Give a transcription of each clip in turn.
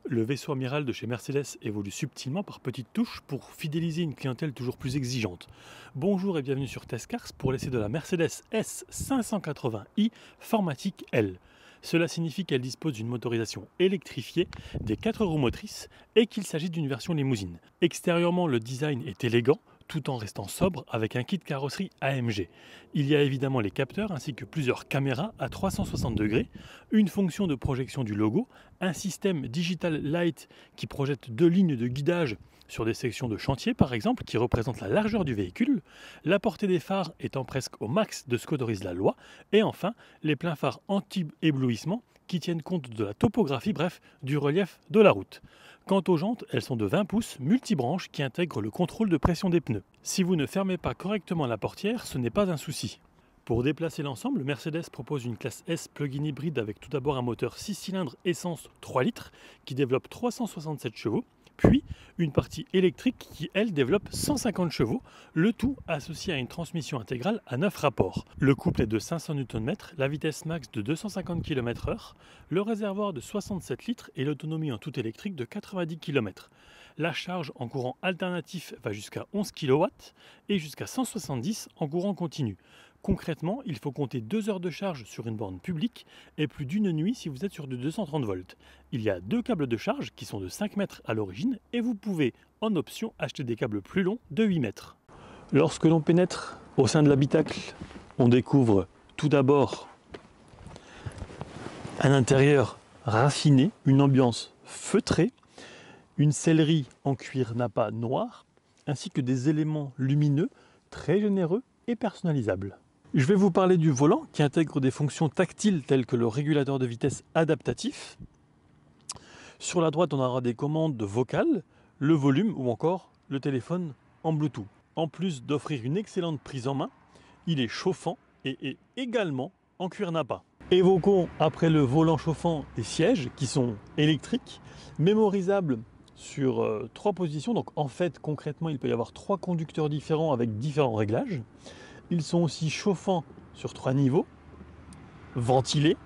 Le vaisseau amiral de chez Mercedes évolue subtilement par petites touches pour fidéliser une clientèle toujours plus exigeante. Bonjour et bienvenue sur Testcars pour l'essai de la Mercedes S580i Formatic L. Cela signifie qu'elle dispose d'une motorisation électrifiée des 4 roues motrices et qu'il s'agit d'une version limousine. Extérieurement, le design est élégant, tout en restant sobre avec un kit carrosserie AMG. Il y a évidemment les capteurs ainsi que plusieurs caméras à 360 degrés, une fonction de projection du logo, un système Digital Light qui projette 2 lignes de guidage sur des sections de chantier par exemple qui représentent la largeur du véhicule, la portée des phares étant presque au max de ce qu'autorise la loi, et enfin les pleins phares anti-éblouissement qui tiennent compte de la topographie, bref, du relief de la route. Quant aux jantes, elles sont de 20 pouces multibranches qui intègrent le contrôle de pression des pneus. Si vous ne fermez pas correctement la portière, ce n'est pas un souci. Pour déplacer l'ensemble, Mercedes propose une classe S plug-in hybride avec tout d'abord un moteur 6 cylindres essence 3 litres qui développe 367 chevaux, puis une partie électrique qui, elle, développe 150 chevaux, le tout associé à une transmission intégrale à 9 rapports. Le couple est de 500 Nm, la vitesse max de 250 km/h, le réservoir de 67 litres et l'autonomie en tout électrique de 90 km. La charge en courant alternatif va jusqu'à 11 kW et jusqu'à 170 en courant continu. Concrètement, il faut compter 2 heures de charge sur une borne publique et plus d'une nuit si vous êtes sur de 230 volts. Il y a 2 câbles de charge qui sont de 5 mètres à l'origine et vous pouvez en option acheter des câbles plus longs de 8 mètres. Lorsque l'on pénètre au sein de l'habitacle, on découvre tout d'abord un intérieur raffiné, une ambiance feutrée, une sellerie en cuir nappa noir, ainsi que des éléments lumineux très généreux et personnalisables. Je vais vous parler du volant qui intègre des fonctions tactiles telles que le régulateur de vitesse adaptatif. Sur la droite, on aura des commandes vocales, le volume ou encore le téléphone en Bluetooth. En plus d'offrir une excellente prise en main, il est chauffant et est également en cuir nappa. Évoquons après le volant chauffant les sièges qui sont électriques, mémorisables sur 3 positions. Donc en fait, concrètement, il peut y avoir 3 conducteurs différents avec différents réglages. Ils sont aussi chauffants sur 3 niveaux, ventilés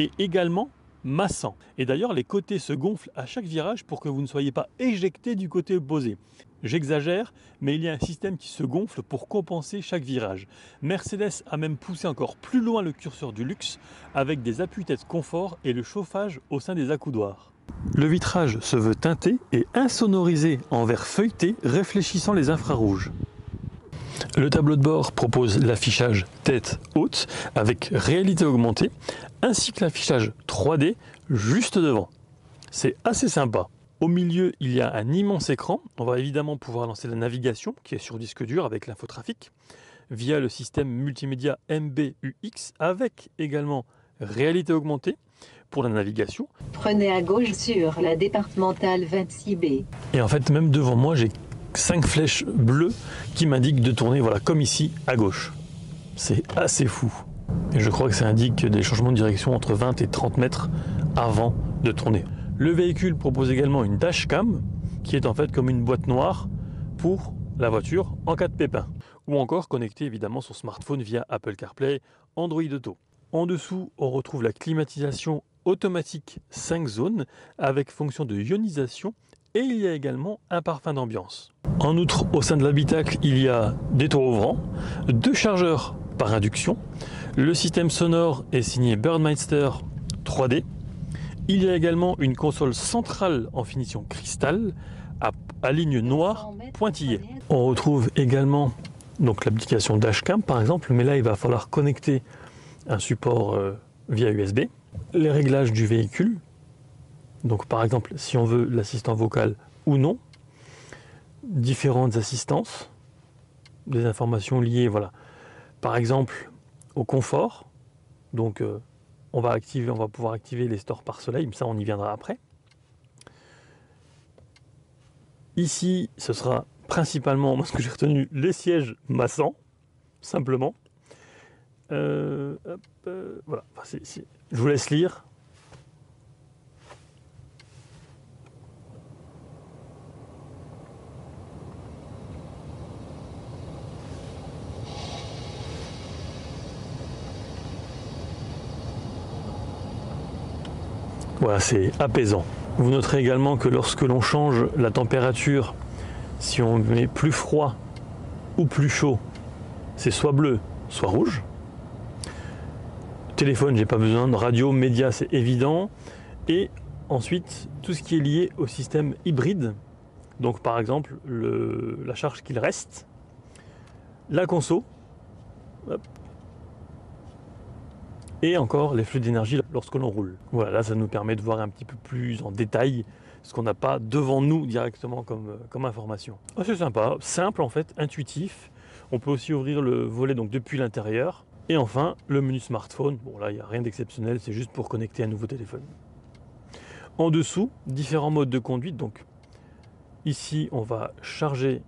et également massants. Et d'ailleurs, les côtés se gonflent à chaque virage pour que vous ne soyez pas éjecté du côté opposé. J'exagère, mais il y a un système qui se gonfle pour compenser chaque virage. Mercedes a même poussé encore plus loin le curseur du luxe avec des appuis-têtes confort et le chauffage au sein des accoudoirs. Le vitrage se veut teinté et insonorisé en verre feuilleté réfléchissant les infrarouges. Le tableau de bord propose l'affichage tête haute avec réalité augmentée ainsi que l'affichage 3D juste devant. C'est assez sympa. Au milieu, il y a un immense écran. On va évidemment pouvoir lancer la navigation qui est sur disque dur avec l'infotrafic via le système multimédia MBUX avec également réalité augmentée pour la navigation. Prenez à gauche sur la départementale 26B. Et en fait, même devant moi, j'ai 5 flèches bleues qui m'indiquent de tourner, voilà, comme ici, à gauche. C'est assez fou. Et je crois que ça indique des changements de direction entre 20 et 30 mètres avant de tourner. Le véhicule propose également une dashcam qui est en fait comme une boîte noire pour la voiture en cas de pépin. Ou encore connecter évidemment son smartphone via Apple CarPlay, Android Auto. En dessous, on retrouve la climatisation automatique 5 zones avec fonction de ionisation et il y a également un parfum d'ambiance. En outre, au sein de l'habitacle, il y a des toits ouvrants, 2 chargeurs par induction. Le système sonore est signé Birdmeister 3D. Il y a également une console centrale en finition cristal à ligne noire pointillée. On retrouve également donc l'application Dashcam par exemple, mais là il va falloir connecter un support via USB. Les réglages du véhicule, donc par exemple si on veut l'assistant vocal ou non, différentes assistances, des informations liées, voilà, par exemple au confort, donc on va pouvoir activer les stores par soleil, mais ça on y viendra après. Ici ce sera principalement, moi ce que j'ai retenu, les sièges massants, simplement. Voilà, enfin, je vous laisse lire. Voilà, c'est apaisant. Vous noterez également que lorsque l'on change la température, si on met plus froid ou plus chaud, c'est soit bleu, soit rouge. Téléphone, j'ai pas besoin. De radio, média, c'est évident. Et ensuite, tout ce qui est lié au système hybride. Donc par exemple, la charge qu'il reste, la conso, hop, et encore les flux d'énergie lorsque l'on roule. Voilà, là ça nous permet de voir un petit peu plus en détail ce qu'on n'a pas devant nous directement comme information. Oh, c'est sympa, simple en fait, intuitif. On peut aussi ouvrir le volet donc depuis l'intérieur. Et enfin, le menu smartphone. Bon là, il n'y a rien d'exceptionnel, c'est juste pour connecter un nouveau téléphone. En dessous, différents modes de conduite. Donc ici, on va charger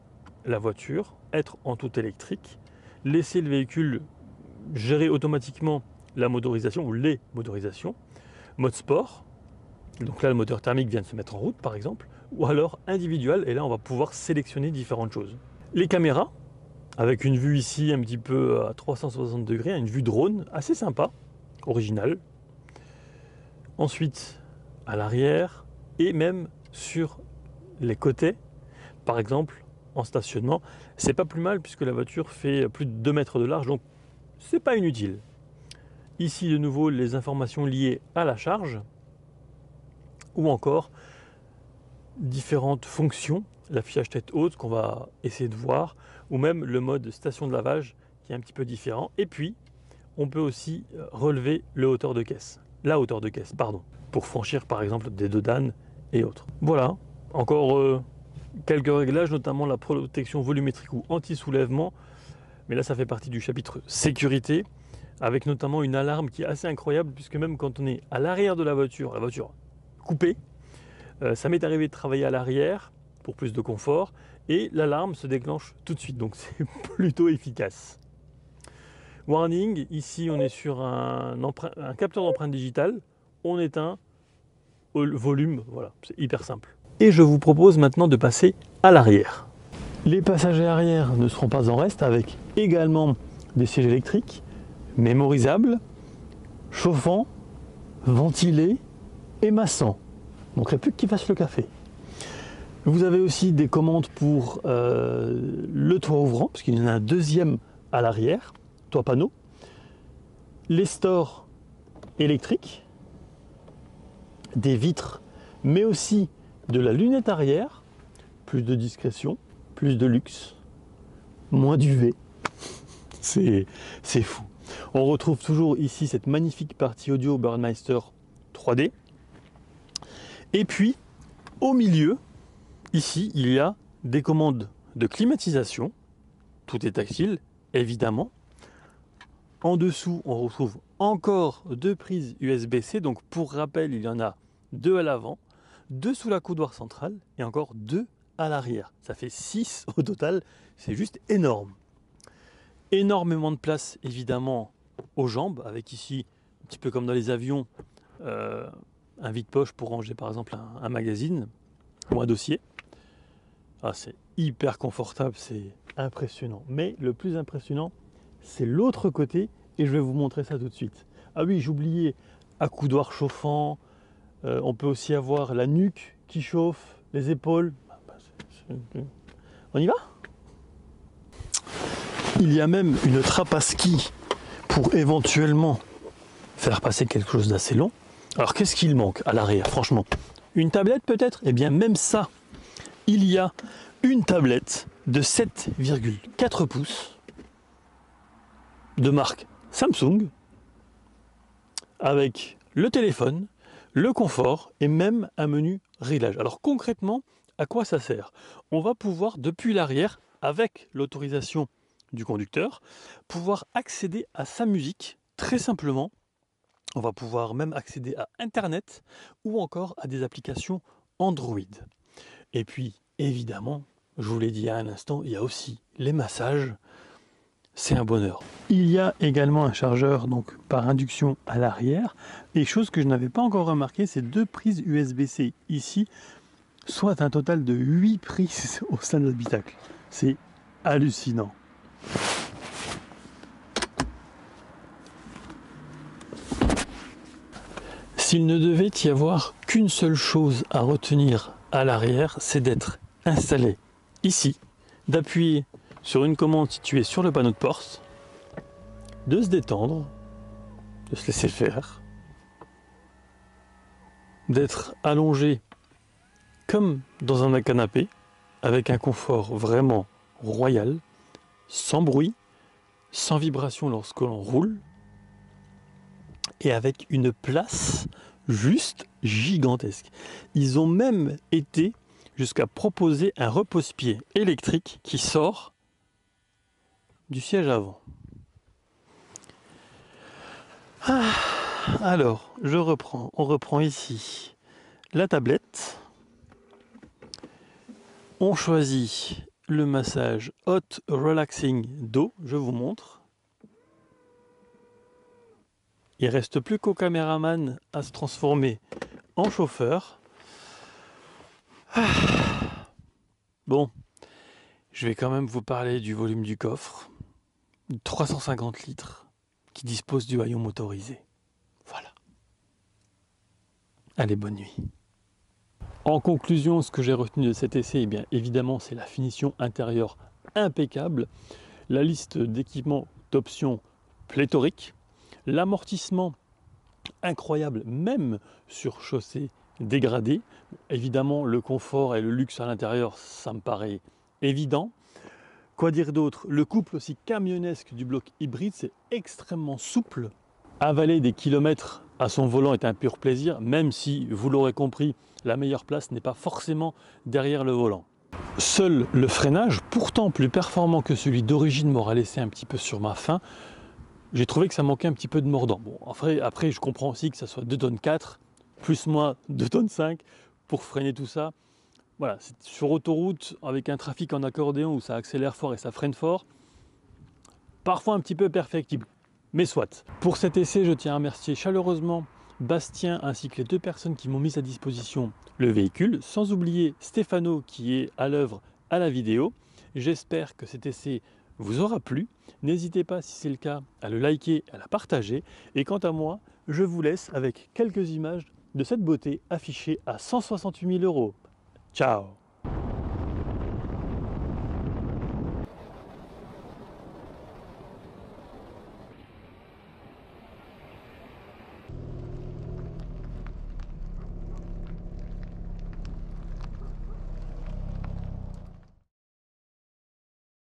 la voiture, être en tout électrique, laisser le véhicule gérer automatiquement la motorisation ou les motorisations. Mode sport, donc là le moteur thermique vient de se mettre en route par exemple, ou alors individuel, et là on va pouvoir sélectionner différentes choses. Les caméras, avec une vue ici un petit peu à 360 degrés, une vue drone assez sympa, originale. Ensuite, à l'arrière et même sur les côtés, par exemple en stationnement, c'est pas plus mal puisque la voiture fait plus de 2 mètres de large, donc c'est pas inutile. Ici de nouveau les informations liées à la charge ou encore différentes fonctions, l'affichage tête haute qu'on va essayer de voir, ou même le mode station de lavage qui est un petit peu différent. Et puis on peut aussi relever la hauteur de caisse, pour franchir par exemple des dodanes et autres. Voilà, encore quelques réglages, notamment la protection volumétrique ou anti-soulèvement, mais là ça fait partie du chapitre sécurité, avec notamment une alarme qui est assez incroyable, puisque même quand on est à l'arrière de la voiture coupée, ça m'est arrivé de travailler à l'arrière pour plus de confort, et l'alarme se déclenche tout de suite, donc c'est plutôt efficace. Warning, ici on est sur un capteur d'empreinte digitale, on éteint le volume, voilà, c'est hyper simple. Et je vous propose maintenant de passer à l'arrière. Les passagers arrière ne seront pas en reste, avec également des sièges électriques, mémorisables, chauffants, ventilés et massants. Donc il n'y a plus que qui fasse le café. Vous avez aussi des commandes pour le toit ouvrant, parce qu'il y en a un deuxième à l'arrière, toit panneau. Les stores électriques, des vitres, mais aussi de la lunette arrière, plus de discrétion, plus de luxe, moins d'UV. C'est fou. On retrouve toujours ici cette magnifique partie audio Burmeister 3D. Et puis, au milieu, ici, il y a des commandes de climatisation. Tout est tactile, évidemment. En dessous, on retrouve encore 2 prises USB-C. Donc, pour rappel, il y en a 2 à l'avant, 2 sous la coudoir centrale et encore 2 à l'arrière. Ça fait 6 au total. C'est juste énorme. Énormément de place, évidemment, aux jambes, avec ici, un petit peu comme dans les avions, un vide-poche pour ranger par exemple un magazine ou un dossier. Ah, c'est hyper confortable, c'est impressionnant. Mais le plus impressionnant, c'est l'autre côté, et je vais vous montrer ça tout de suite. Ah oui, j'oubliais, à coudoir chauffant, on peut aussi avoir la nuque qui chauffe, les épaules. On y va ? Il y a même une trappe à ski pour éventuellement faire passer quelque chose d'assez long. Alors qu'est-ce qu'il manque à l'arrière, franchement? Une tablette peut-être? Eh bien même ça, il y a une tablette de 7,4 pouces de marque Samsung avec le téléphone, le confort et même un menu réglage. Alors concrètement, à quoi ça sert? On va pouvoir depuis l'arrière, avec l'autorisation du conducteur, pouvoir accéder à sa musique très simplement. On va pouvoir même accéder à Internet ou encore à des applications Android. Et puis, évidemment, je vous l'ai dit il y a un instant, il y a aussi les massages. C'est un bonheur. Il y a également un chargeur donc par induction à l'arrière. Et chose que je n'avais pas encore remarqué, c'est 2 prises USB-C ici, soit un total de 8 prises au sein de l'habitacle. C'est hallucinant. S'il ne devait y avoir qu'une seule chose à retenir à l'arrière, c'est d'être installé ici, d'appuyer sur une commande située sur le panneau de porte, de se détendre, de se laisser faire, d'être allongé comme dans un canapé, avec un confort vraiment royal, sans bruit, sans vibration lorsque l'on roule, et avec une place juste gigantesque. Ils ont même été jusqu'à proposer un repose-pied électrique qui sort du siège avant. Alors, on reprend ici la tablette. On choisit le massage Hot Relaxing dos, je vous montre. Il ne reste plus qu'au caméraman à se transformer en chauffeur. Bon, je vais quand même vous parler du volume du coffre. 350 litres qui dispose du haillon motorisé. Voilà. Allez, bonne nuit. En conclusion, ce que j'ai retenu de cet essai, eh bien, évidemment, c'est la finition intérieure impeccable, la liste d'équipements d'options pléthorique, l'amortissement incroyable, même sur chaussée dégradée. Évidemment, le confort et le luxe à l'intérieur, ça me paraît évident. Quoi dire d'autre? Le couple aussi camionnesque du bloc hybride, c'est extrêmement souple. Avaler des kilomètres à son volant est un pur plaisir, même si, vous l'aurez compris, la meilleure place n'est pas forcément derrière le volant. Seul le freinage, pourtant plus performant que celui d'origine, m'aura laissé un petit peu sur ma faim. J'ai trouvé que ça manquait un petit peu de mordant. Bon, après, je comprends aussi que ça soit 2 tonnes 4, plus moi 2 tonnes 5, pour freiner tout ça. Voilà, c'est sur autoroute, avec un trafic en accordéon où ça accélère fort et ça freine fort, parfois un petit peu perfectible, mais soit. Pour cet essai, je tiens à remercier chaleureusement Bastien ainsi que les 2 personnes qui m'ont mis à disposition le véhicule, sans oublier Stéphano qui est à l'œuvre à la vidéo. J'espère que cet essai vous aura plu. N'hésitez pas, si c'est le cas, à le liker, à la partager. Et quant à moi, je vous laisse avec quelques images de cette beauté affichée à 168 000 €. Ciao!